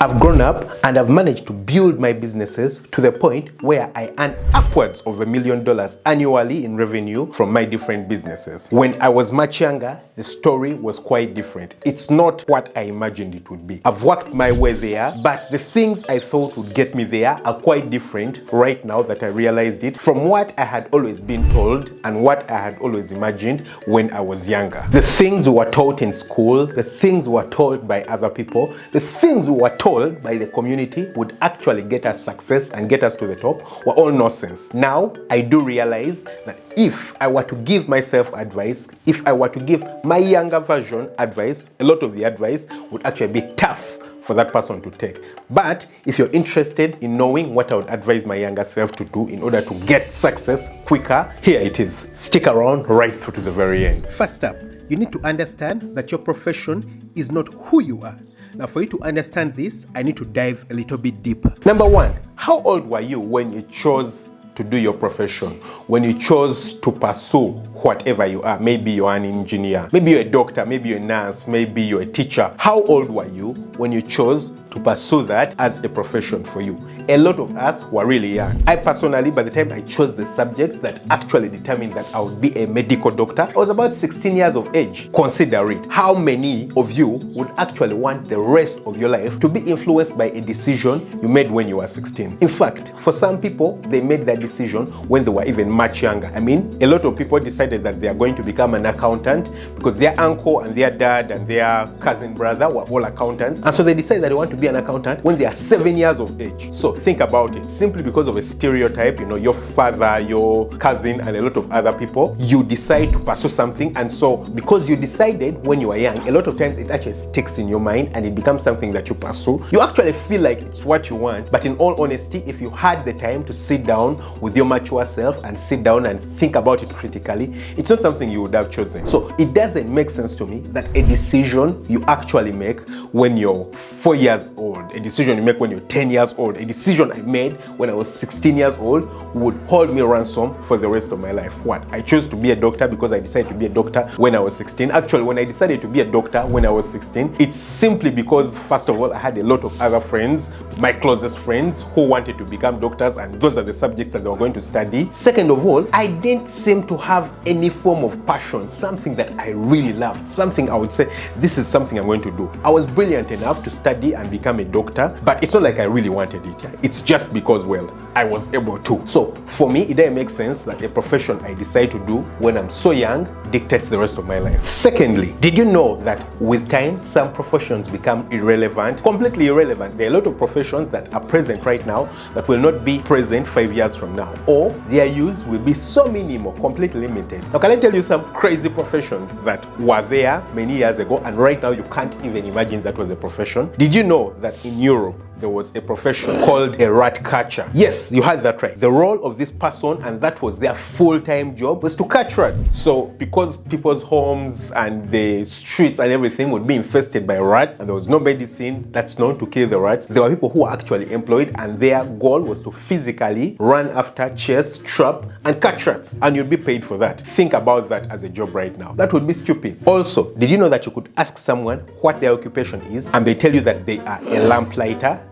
I've grown up and I've managed to build my businesses to the point where I earn upwards of $1 million annually in revenue from my different businesses. When I was much younger, the story was quite different. It's not what I imagined it would be. I've worked my way there, but the things I thought would get me there are quite different right now that I realized it from what I had always been told and what I had always imagined when I was younger. The things we were taught in school, the things we were told by other people, the things we were told by the community would actually get us success and get us to the top were all nonsense. Now, I do realize that if I were to give myself advice, if I were to give my younger version advice, a lot of the advice would actually be tough for that person to take. But if you're interested in knowing what I would advise my younger self to do in order to get success quicker, here it is. Stick around right through to the very end. First up, you need to understand that your profession is not who you are. Now, for you to understand this, I need to dive a little bit deeper. Number one, how old were you when you chose to do your profession? When you chose to pursue whatever you are? Maybe you're an engineer, maybe you're a doctor, maybe you're a nurse, maybe you're a teacher. How old were you when you chose to pursue that as a profession for you? A lot of us were really young. I personally, by the time I chose the subject that actually determined that I would be a medical doctor, I was about 16 years of age. Consider it. How many of you would actually want the rest of your life to be influenced by a decision you made when you were 16? In fact, for some people, they made that decision when they were even much younger. I mean, a lot of people decided that they are going to become an accountant because their uncle and their dad and their cousin brother were all accountants. And so they decided that they want to be an accountant when they are 7 years of age. So think about it. Simply because of a stereotype, your father, your cousin, and a lot of other people, you decide to pursue something. And so because you decided when you are young, a lot of times it actually sticks in your mind and it becomes something that you pursue. You actually feel like it's what you want. But in all honesty, if you had the time to sit down with your mature self and sit down and think about it critically, it's not something you would have chosen. So it doesn't make sense to me that a decision you actually make when you're 4 years old, a decision you make when you're 10 years old, a decision I made when I was 16 years old would hold me ransom for the rest of my life. What? I chose to be a doctor because I decided to be a doctor when I was 16. Actually, when I decided to be a doctor when I was 16, it's simply because, first of all, I had a lot of other friends, my closest friends, who wanted to become doctors, and those are the subjects that they were going to study. Second of all, I didn't seem to have any form of passion, something that I really loved, something I would say, this is something I'm going to do. I was brilliant enough to study and become a doctor, but it's not like I really wanted it. It's just because, well, I was able to. So for me, it doesn't make sense that a profession I decide to do when I'm so young dictates the rest of my life. Secondly, did you know that with time, some professions become irrelevant, completely irrelevant? There are a lot of professions that are present right now that will not be present 5 years from now, or their use will be so minimal, completely limited. Now, can I tell you some crazy professions that were there many years ago and right now you can't even imagine that was a profession? Did you know that in Europe, there was a profession called a rat catcher? Yes, you heard that right. The role of this person, and that was their full-time job, was to catch rats. So because people's homes and the streets and everything would be infested by rats, and there was no medicine that's known to kill the rats, there were people who were actually employed, and their goal was to physically run after, chase, trap, and catch rats. And you'd be paid for that. Think about that as a job right now. That would be stupid. Also, did you know that you could ask someone what their occupation is, and they tell you that they are a lamplighter?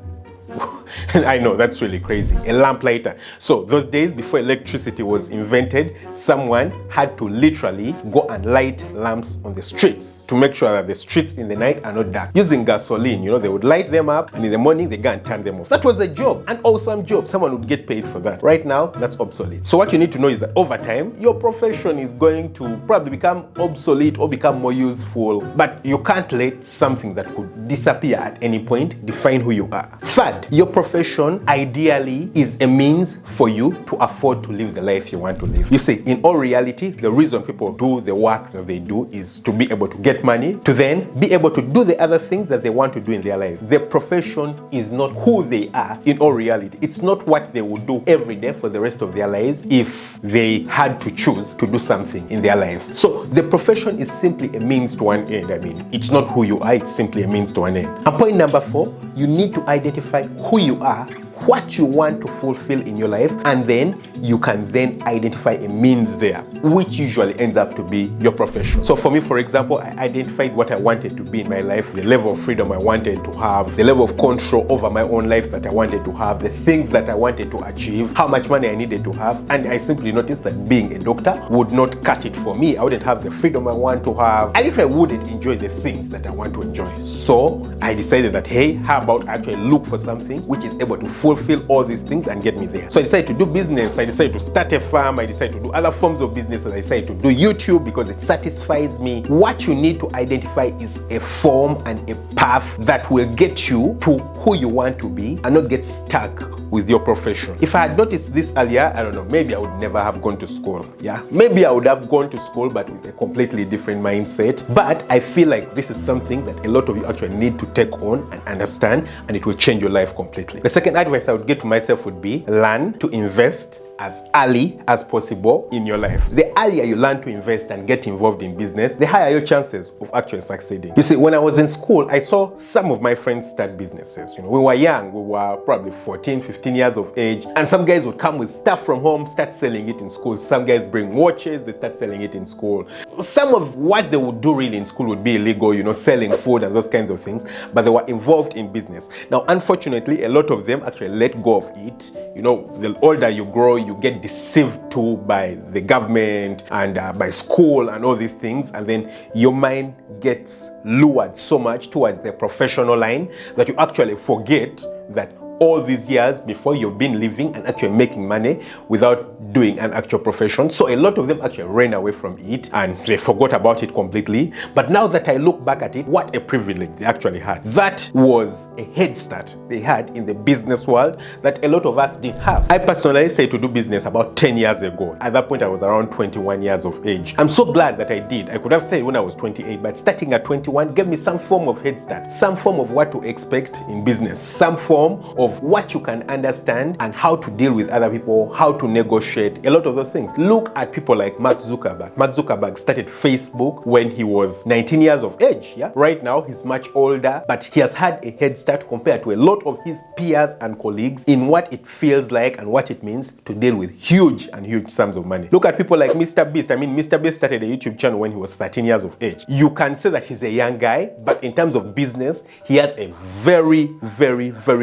I know, that's really crazy. A lamplighter. So those days before electricity was invented, someone had to literally go and light lamps on the streets to make sure that the streets in the night are not dark. Using gasoline, they would light them up, and in the morning they go and turn them off. That was a job, an awesome job. Someone would get paid for that. Right now, that's obsolete. So what you need to know is that over time, your profession is going to probably become obsolete or become more useful, but you can't let something that could disappear at any point define who you are. Third, your profession ideally is a means for you to afford to live the life you want to live. You see, in all reality, the reason people do the work that they do is to be able to get money, to then be able to do the other things that they want to do in their lives. The profession is not who they are in all reality. It's not what they would do every day for the rest of their lives if they had to choose to do something in their lives. So the profession is simply a means to an end. I mean, it's not who you are, it's simply a means to an end. And point number 4, you need to identify who you are what you want to fulfill in your life, and then you can then identify a means there, which usually ends up to be your profession. So for me, for example, I identified what I wanted to be in my life, the level of freedom I wanted to have, the level of control over my own life that I wanted to have, the things that I wanted to achieve, how much money I needed to have, and I simply noticed that being a doctor would not cut it for me. I wouldn't have the freedom I want to have. I literally wouldn't enjoy the things that I want to enjoy. So I decided that, hey, how about I actually look for something which is able to fulfill all these things and get me there. So I decided to do business, I decided to start a farm, I decided to do other forms of business, and I decided to do YouTube because it satisfies me. What you need to identify is a form and a path that will get you to who you want to be and not get stuck with your profession. If I had noticed this earlier, I don't know, maybe I would never have gone to school. Yeah, maybe I would have gone to school, but with a completely different mindset. But I feel like this is something that a lot of you actually need to take on and understand, and it will change your life completely. The second advice I would give to myself would be learn to invest as early as possible in your life. The earlier you learn to invest and get involved in business, the higher your chances of actually succeeding. You see, when I was in school, I saw some of my friends start businesses. You know, we were young, we were probably 14, 15 years of age, and some guys would come with stuff from home, start selling it in school. Some guys bring watches, they start selling it in school. Some of what they would do really in school would be illegal, you know, selling food and those kinds of things, but they were involved in business. Now, unfortunately, a lot of them actually let go of it. You know, the older you grow, you get deceived to by the government and by school and all these things, and then your mind gets lured so much towards the professional line that you actually forget that all these years before you've been living and actually making money without doing an actual profession. So a lot of them actually ran away from it and they forgot about it completely. But now that I look back at it, what a privilege they actually had. That was a head start they had in the business world that a lot of us didn't have. I personally decided to do business about 10 years ago. At that point, I was around 21 years of age. I'm so glad that I did. I could have started when I was 28, but starting at 21 gave me some form of head start, some form of what to expect in business, some form of what you can understand and how to deal with other people, how to negotiate, a lot of those things. Look at people like Mark Zuckerberg. Mark Zuckerberg started Facebook when he was 19 years of age. Yeah, right now he's much older, but he has had a head start compared to a lot of his peers and colleagues in what it feels like and what it means to deal with huge sums of money. Look at people like Mr. Beast. I mean, Mr. Beast started a YouTube channel when he was 13 years of age. You can say that he's a young guy, but in terms of business, he has a very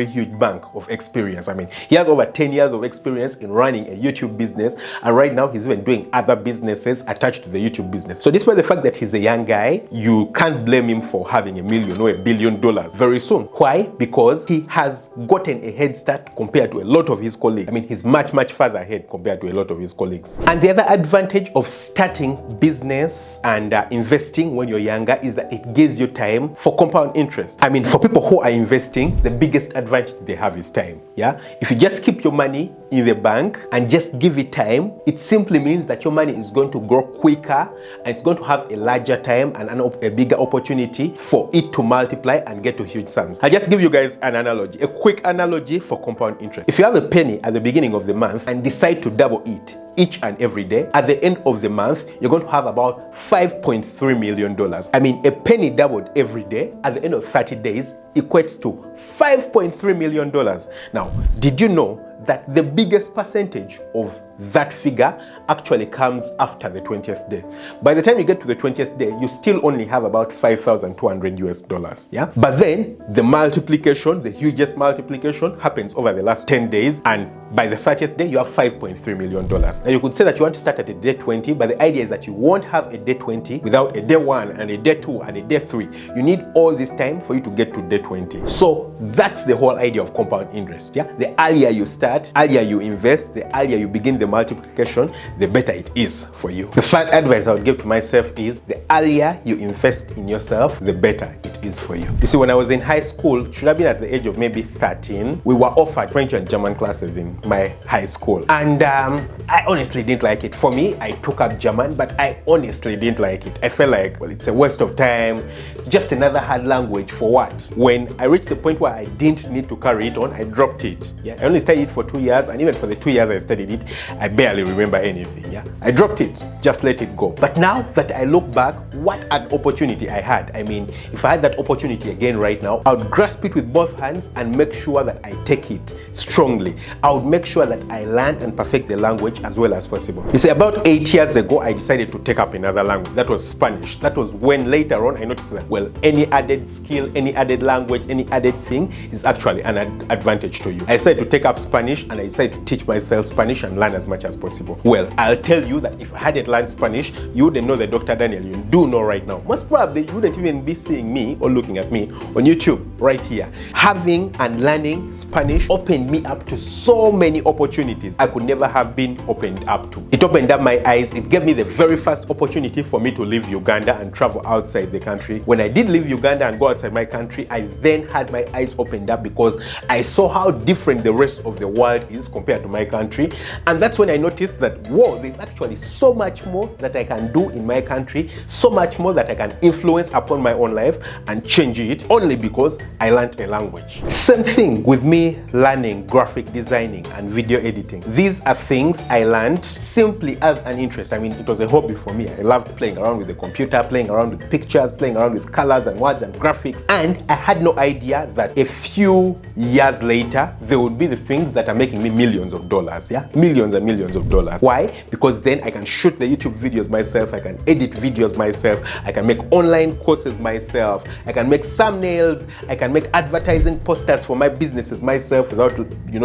huge bank of experience. I mean, he has over 10 years of experience in running a YouTube business, and right now he's even doing other businesses attached to the YouTube business. So despite the fact that he's a young guy, you can't blame him for having $1 million or $1 billion very soon. Why? Because he has gotten a head start compared to a lot of his colleagues. I mean, he's much further ahead compared to a lot of his colleagues. And the other advantage of starting business and investing when you're younger is that it gives you time for compound interest. I mean, for people who are investing, the biggest advantage they have is time. Yeah, if you just keep your money in the bank and just give it time, it simply means that your money is going to grow quicker and it's going to have a larger time and a bigger opportunity for it to multiply and get to huge sums. I'll just give you guys an analogy, a quick analogy for compound interest. If you have a penny at the beginning of the month and decide to double it each and every day, at the end of the month, you're going to have about $5.3 million. I mean, a penny doubled every day at the end of 30 days equates to $5.3 million. Now, did you know that the biggest percentage of that figure actually comes after the 20th day? By the time you get to the 20th day, you still only have about $5,200. Yeah, but then the multiplication, the hugest multiplication, happens over the last 10 days, and by the 30th day, you have $5.3 million. Now, you could say that you want to start at a day 20, but the idea is that you won't have a day 20 without a day 1 and a day 2 and a day 3. You need all this time for you to get to day 20. So that's the whole idea of compound interest. Yeah, the earlier you start, earlier you invest, the earlier you begin the multiplication, the better it is for you. The third advice I would give to myself is the earlier you invest in yourself, the better it is for you. You see, when I was in high school, should have been at the age of maybe 13, we were offered French and German classes in my high school, and I honestly didn't like it. For me, I took up German, but I honestly didn't like it. I felt like, well, it's a waste of time. It's just another hard language for what? When I reached the point where I didn't need to carry it on, I dropped it. Yeah, I only studied it for 2 years, and even for the 2 years I studied it, I barely remember anything, yeah. I dropped it, just let it go. But now that I look back, what an opportunity I had. I mean, if I had that opportunity again right now, I would grasp it with both hands and make sure that I take it strongly. I would make sure that I learn and perfect the language as well as possible. You see, about 8 years ago, I decided to take up another language. That was Spanish. That was when later on I noticed that, well, any added skill, any added language, any added thing is actually an advantage to you. I decided to take up Spanish and I decided to teach myself Spanish and learn as much as possible. Well, I'll tell you that if I hadn't learned Spanish, you wouldn't know the Dr. Daniel you do know right now. Most probably, you wouldn't even be seeing me or looking at me on YouTube right here. Having and learning Spanish opened me up to so many opportunities I could never have been opened up to. It opened up my eyes. It gave me the very first opportunity for me to leave Uganda and travel outside the country. When I did leave Uganda and go outside my country, I then had my eyes opened up because I saw how different the rest of the world is compared to my country. And that's when I noticed that, whoa, there's actually so much more that I can do in my country, so much more that I can influence upon my own life and change it only because I learned a language. Same thing with me learning graphic designing and video editing. These are things I learned simply as an interest. I mean, it was a hobby for me. I loved playing around with the computer, playing around with pictures, playing around with colors and words and graphics. And I had no idea that a few years later, there would be the things that are making me millions of dollars, yeah? Millions and millions of dollars. Why? Because then I can shoot the YouTube videos myself, I can edit videos myself, I can make online courses myself, I can make thumbnails, I can make advertising posters for my businesses myself without,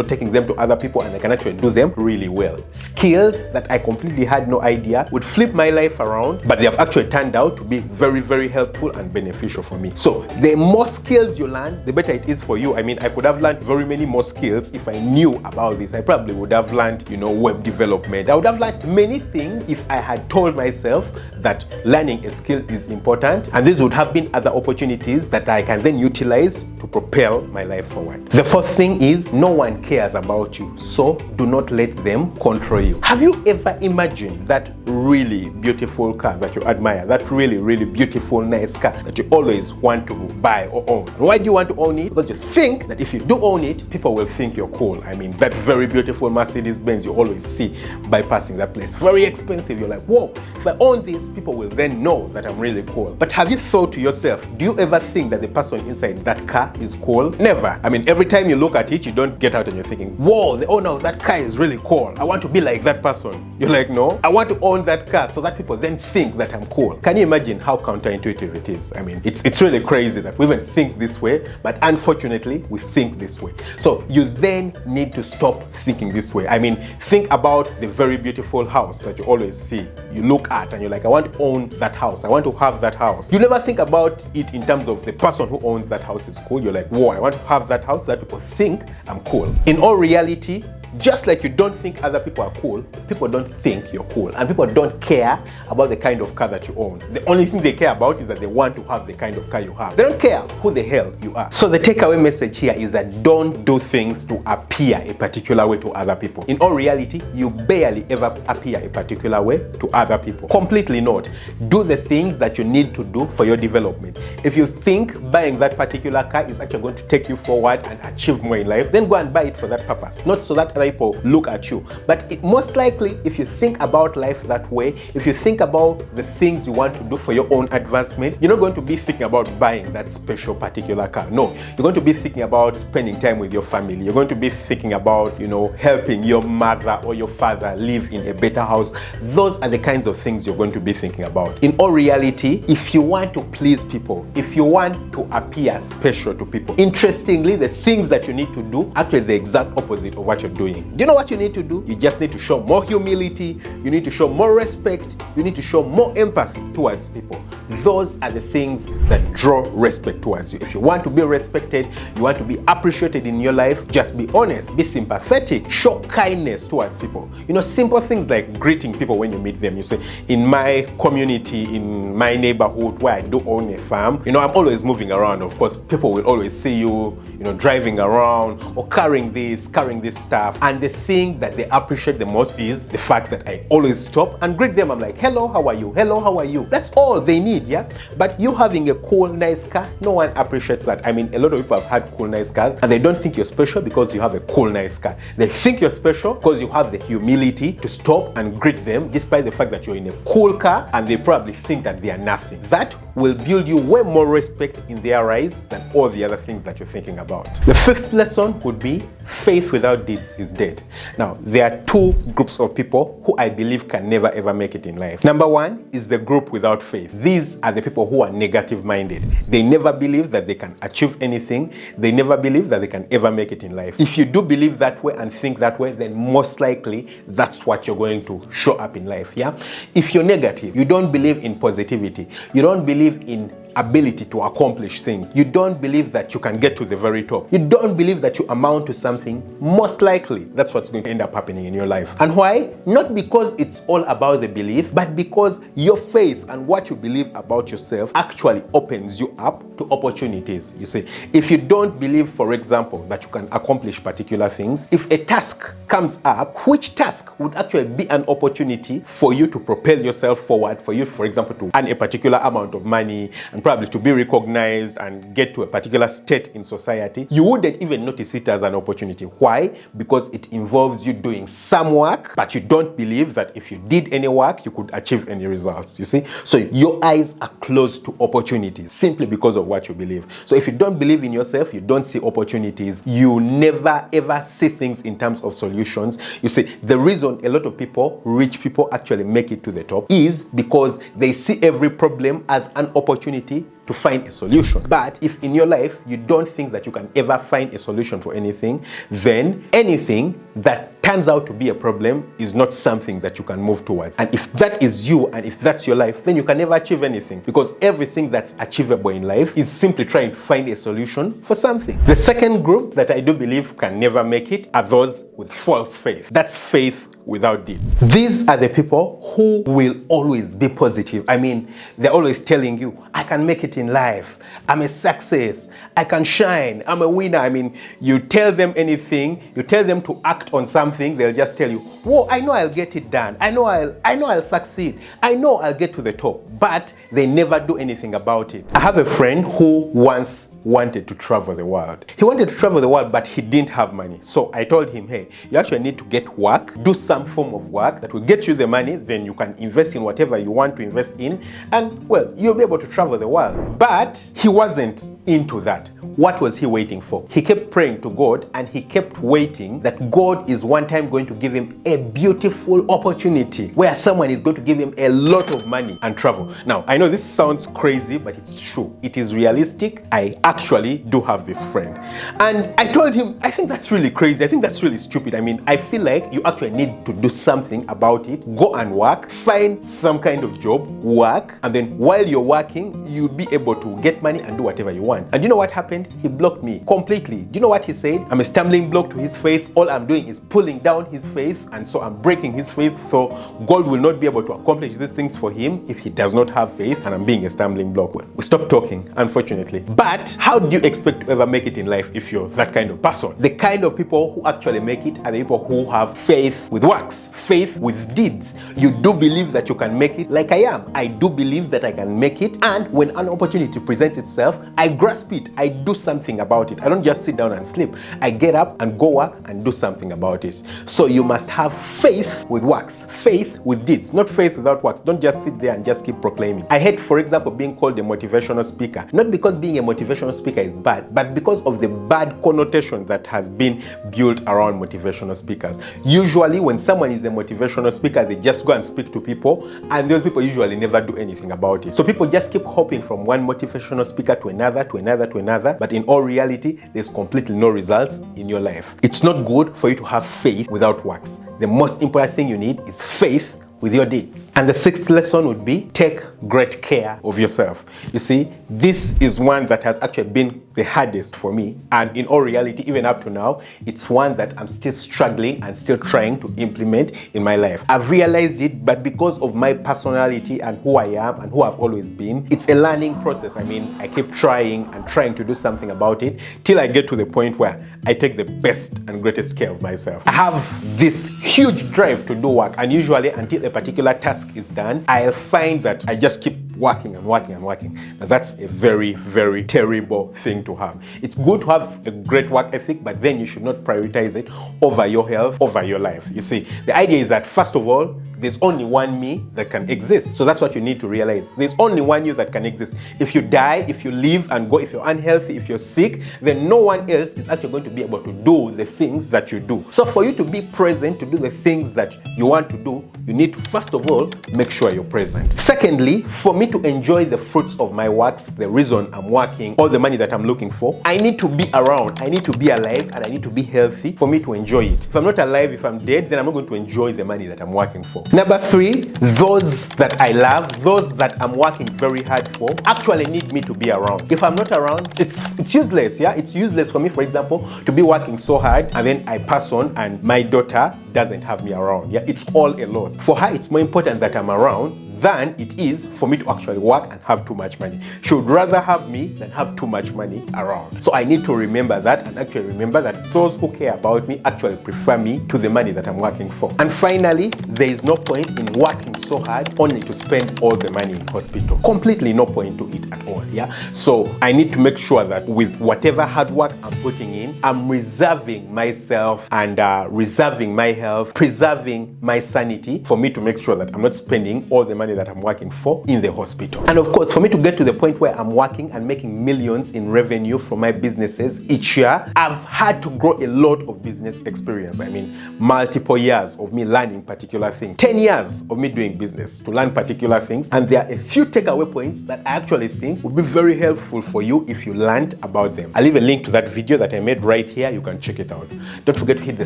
taking them to other people, and I can actually do them really well. Skills that I completely had no idea would flip my life around, but they have actually turned out to be very, very helpful and beneficial for me. So the more skills you learn, the better it is for you. I mean, I could have learned very many more skills if I knew about this. I probably would have learned, web development. I would have learned many things if I had told myself that learning a skill is important, and these would have been other opportunities that I can then utilize to propel my life forward. The fourth thing is, no one cares about you, so do not let them control you. Have you ever imagined that really beautiful car that you admire, that really, really beautiful, nice car that you always want to buy or own? Why do you want to own it? Because you think that if you do own it, people will think you're cool. I mean, that very beautiful Mercedes Benz you always see bypassing that place, very expensive. You're like, whoa, if I own this, people will then know that I'm really cool. But have you thought to yourself, do you ever think that the person inside that car is cool? Never. I mean, every time you look at it, you don't get out and you're thinking, whoa, the owner of that car is really cool. I want to be like that person. You're like, no, I want to own that car so that people then think that I'm cool. Can you imagine how counterintuitive it is? I mean, it's really crazy that we even think this way, but unfortunately, we think this way. So you then need to stop thinking this way. I mean, think about the very beautiful house that you always see. You look at and you're like, I want to own that house. I want to have that house. You never think about it in terms of the person who owns that house is cool. You're like, whoa, I want to have that house so that people think I'm cool. In all reality, just like you don't think other people are cool, people don't think you're cool. And people don't care about the kind of car that you own. The only thing they care about is that they want to have the kind of car you have. They don't care who the hell you are. So the takeaway message here is that don't do things to appear a particular way to other people. In all reality, you barely ever appear a particular way to other people. Completely not. Do the things that you need to do for your development. If you think buying that particular car is actually going to take you forward and achieve more in life, then go and buy it for that purpose. Not so that other people look at you. But most likely, if you think about life that way, if you think about the things you want to do for your own advancement, you're not going to be thinking about buying that special particular car. No, you're going to be thinking about spending time with your family. You're going to be thinking about, helping your mother or your father live in a better house. Those are the kinds of things you're going to be thinking about. In all reality, if you want to please people, if you want to appear special to people, interestingly, the things that you need to do are actually the exact opposite of what you're doing. Do you know what you need to do? You just need to show more humility, you need to show more respect, you need to show more empathy towards people. Those are the things that draw respect towards you. If you want to be respected, you want to be appreciated in your life, just be honest, be sympathetic, show kindness towards people. Simple things like greeting people when you meet them. You say, in my community, in my neighborhood where I do own a farm, I'm always moving around. Of course, people will always see you, driving around or carrying this stuff. And the thing that they appreciate the most is the fact that I always stop and greet them. I'm like, hello, how are you? Hello, how are you? That's all they need. need, yeah? But you having a cool, nice car, no one appreciates that. I mean, a lot of people have had cool, nice cars, and they don't think you're special because you have a cool, nice car. They think you're special because you have the humility to stop and greet them despite the fact that you're in a cool car, and they probably think that they are nothing. That will build you way more respect in their eyes than all the other things that you're thinking about. The fifth lesson would be faith without deeds is dead. Now, there are two groups of people who I believe can never ever make it in life. Number one is the group without faith. These are the people who are negative minded. They never believe that they can achieve anything. They never believe that they can ever make it in life. If you do believe that way and think that way, then most likely that's what you're going to show up in life, yeah? If you're negative, you don't believe in positivity, you don't believe in ability to accomplish things, you don't believe that you can get to the very top, you don't believe that you amount to something, most likely that's what's going to end up happening in your life. And why? Not because it's all about the belief, but because your faith and what you believe about yourself actually opens you up to opportunities. You see, if you don't believe, for example, that you can accomplish particular things, if a task comes up, which task would actually be an opportunity for you to propel yourself forward, for you, for example, to earn a particular amount of money and probably to be recognized and get to a particular state in society, you wouldn't even notice it as an opportunity. Why? Because it involves you doing some work, but you don't believe that if you did any work, you could achieve any results, you see? So your eyes are closed to opportunities simply because of what you believe. So if you don't believe in yourself, you don't see opportunities, you never ever see things in terms of solutions. You see, the reason a lot of people, rich people, actually make it to the top is because they see every problem as an opportunity to find a solution. But if in your life you don't think that you can ever find a solution for anything, then anything that turns out to be a problem is not something that you can move towards. And if that is you and if that's your life, then you can never achieve anything, because everything that's achievable in life is simply trying to find a solution for something. The second group that I do believe can never make it are those with false faith. That's faith without deeds. These are the people who will always be positive. I mean, they're always telling you, I can make it in life, I'm a success, I can shine, I'm a winner. I mean, you tell them anything, you tell them to act on something, they'll just tell you, whoa, I know I'll get it done, I know I'll succeed, I know I'll get to the top, but they never do anything about it. I have a friend who once wanted to travel the world. He wanted to travel the world, but he didn't have money. So I told him, hey, you actually need to get work, do some form of work that will get you the money, then you can invest in whatever you want to invest in, and well, you'll be able to travel the world. But he wasn't into that. What was he waiting for? He kept praying to God, and he kept waiting that God is one time going to give him a beautiful opportunity where someone is going to give him a lot of money and travel. Now, I know this sounds crazy, but it's true. It is realistic. I actually do have this friend. And I told him, I think that's really crazy. I think that's really stupid. I mean, I feel like you actually need to do something about it. Go and work, find some kind of job, work, and then while you're working, you'll be able to get money and do whatever you want. And you know what happened? He blocked me completely. Do you know what he said? I'm a stumbling block to his faith. All I'm doing is pulling down his faith, and so I'm breaking his faith. So God will not be able to accomplish these things for him if he does not have faith, and I'm being a stumbling block. Well, we stopped talking, unfortunately. But how do you expect to ever make it in life if you're that kind of person? The kind of people who actually make it are the people who have faith with works, faith with deeds. You do believe that you can make it, like I am. I do believe that I can make it, and when an opportunity presents itself, I grasp it. I do something about it. I don't just sit down and sleep. I get up and go work and do something about it. So you must have faith with works, faith with deeds, not faith without works. Don't just sit there and just keep proclaiming. I hate, for example, being called a motivational speaker. Not because being a motivational speaker is bad, but because of the bad connotation that has been built around motivational speakers. Usually when someone is a motivational speaker, they just go and speak to people, and those people usually never do anything about it. So people just keep hopping from one motivational speaker to another, to another, to another, but in all reality, there's completely no results in your life. It's not good for you to have faith without works. The most important thing you need is faith with your deeds. And the sixth lesson would be take great care of yourself. You see, this is one that has actually been the hardest for me, and in all reality, even up to now, it's one that I'm still struggling and still trying to implement in my life. I've realized it, but because of my personality and who I am and who I've always been, it's a learning process. I mean, I keep trying and trying to do something about it till I get to the point where I take the best and greatest care of myself. I have this huge drive to do work, and usually until a particular task is done, I'll find that I just keep working and working and working. Now that's a very, very terrible thing to have. It's good to have a great work ethic, but then you should not prioritize it over your health, over your life. You see, the idea is that first of all, there's only one me that can exist. So that's what you need to realize. There's only one you that can exist. If you die, if you live and go, if you're unhealthy, if you're sick, then no one else is actually going to be able to do the things that you do. So for you to be present, to do the things that you want to do, you need to first of all, make sure you're present. Secondly, for me to enjoy the fruits of my works, the reason I'm working, all the money that I'm looking for, I need to be around, I need to be alive, and I need to be healthy for me to enjoy it. If I'm not alive, if I'm dead, then I'm not going to enjoy the money that I'm working for. Number three, those that I love, those that I'm working very hard for, actually need me to be around. If I'm not around, it's useless, yeah? It's useless for me, for example, to be working so hard and then I pass on and my daughter doesn't have me around, yeah? It's all a loss. For her, it's more important that I'm around than it is for me to actually work and have too much money. She would rather have me than have too much money around. So I need to remember that, and actually remember that those who care about me actually prefer me to the money that I'm working for. And finally, there is no point in working so hard only to spend all the money in hospital. Completely no point to it at all, yeah? So I need to make sure that with whatever hard work I'm putting in, I'm reserving myself and reserving my health, preserving my sanity for me to make sure that I'm not spending all the money that I'm working for in the hospital. And of course, for me to get to the point where I'm working and making millions in revenue from my businesses each year, I've had to grow a lot of business experience. I mean, multiple years of me learning particular things, 10 years of me doing business to learn particular things. And there are a few takeaway points that I actually think would be very helpful for you if you learned about them. I'll leave a link to that video that I made right here. You can check it out. Don't forget to hit the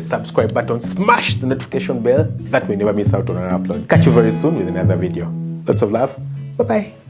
subscribe button, smash the notification bell. That way you never miss out on an upload. Catch you very soon with another video. Lots of love. Bye-bye.